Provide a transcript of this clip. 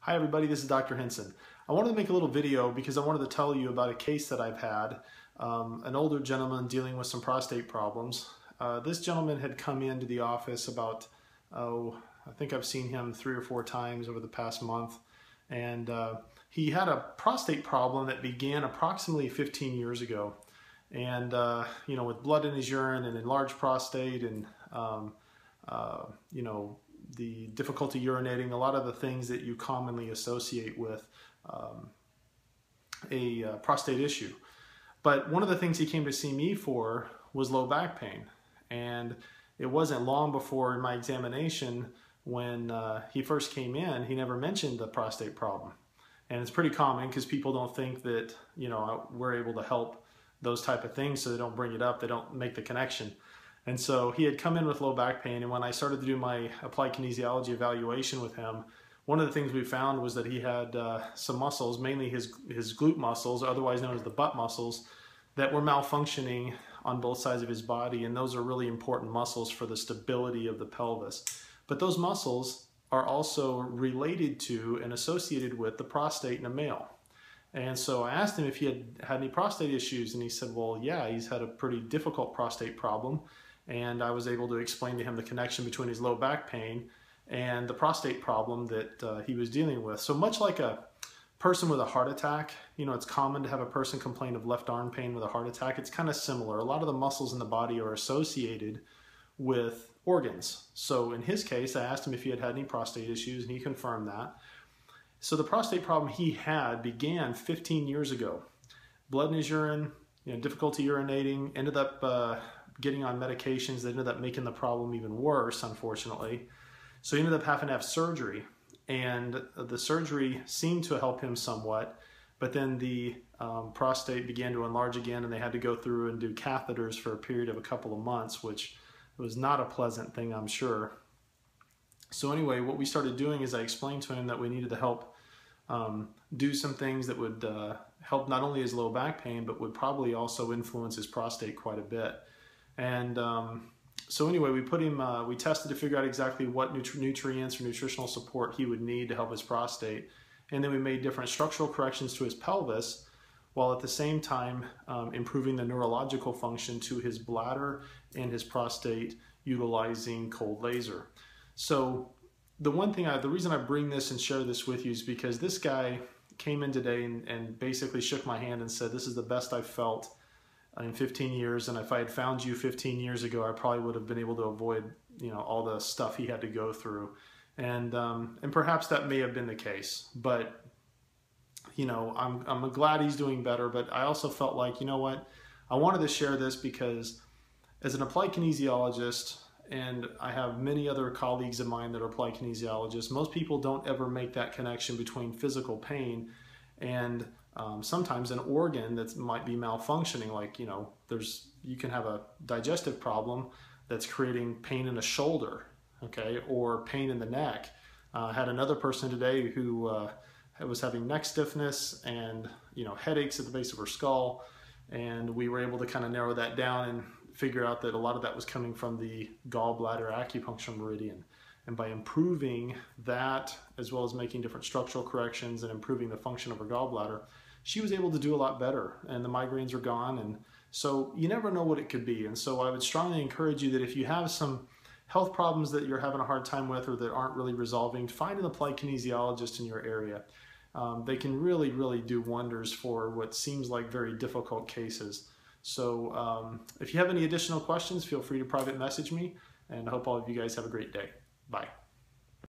Hi everybody, this is Dr. Henson. I wanted to make a little video because I wanted to tell you about a case that I've had, an older gentleman dealing with some prostate problems. This gentleman had come into the office about, I think I've seen him 3 or 4 times over the past month, and he had a prostate problem that began approximately 15 years ago. And with blood in his urine and enlarged prostate and the difficulty urinating, a lot of the things that you commonly associate with a prostate issue. But one of the things he came to see me for was low back pain. And it wasn't long before in my examination when he first came in, he never mentioned the prostate problem. And it's pretty common because people don't think that, we're able to help those type of things, so they don't bring it up, they don't make the connection. And so he had come in with low back pain, and when I started to do my applied kinesiology evaluation with him, one of the things we found was that he had some muscles, mainly his glute muscles, otherwise known as the butt muscles, that were malfunctioning on both sides of his body, and those are really important muscles for the stability of the pelvis. But those muscles are also related to and associated with the prostate in a male. And so I asked him if he had any prostate issues, and he said, well, yeah, he's had a pretty difficult prostate problem. And I was able to explain to him the connection between his low back pain and the prostate problem that he was dealing with. So much like a person with a heart attack, it's common to have a person complain of left arm pain with a heart attack. It's kind of similar. A lot of the muscles in the body are associated with organs. So in his case, I asked him if he had any prostate issues, and he confirmed that. So the prostate problem he had began 15 years ago. Blood in his urine, difficulty urinating, ended up getting on medications that ended up making the problem even worse, unfortunately. So he ended up having to have surgery, and the surgery seemed to help him somewhat, but then the prostate began to enlarge again, and they had to go through and do catheters for a period of a couple of months, which was not a pleasant thing, I'm sure. So anyway, what we started doing is I explained to him that we needed to help do some things that would help not only his low back pain, but would probably also influence his prostate quite a bit. And so anyway, we put him, we tested to figure out exactly what nutrients or nutritional support he would need to help his prostate. And then we made different structural corrections to his pelvis, while at the same time improving the neurological function to his bladder and his prostate utilizing cold laser. So the reason I bring this and share this with you is because this guy came in today and basically shook my hand and said, this is the best I've felt in 15 years, and if I had found you 15 years ago, I probably would have been able to avoid, all the stuff he had to go through. And perhaps that may have been the case, but I'm glad he's doing better. But I also felt like, I wanted to share this because as an applied kinesiologist, and I have many other colleagues of mine that are applied kinesiologists, most people don't ever make that connection between physical pain and sometimes an organ that might be malfunctioning. Like, you can have a digestive problem that's creating pain in the shoulder, okay, or pain in the neck. I had another person today who was having neck stiffness and, headaches at the base of her skull. And we were able to kind of narrow that down and figure out that a lot of that was coming from the gallbladder acupuncture meridian. And by improving that, as well as making different structural corrections and improving the function of her gallbladder, she was able to do a lot better, and the migraines are gone. And so you never know what it could be. And so I would strongly encourage you that if you have some health problems that you're having a hard time with or that aren't really resolving, find an applied kinesiologist in your area. They can really, really do wonders for what seems like very difficult cases. So if you have any additional questions, feel free to private message me, and I hope all of you guys have a great day. Bye.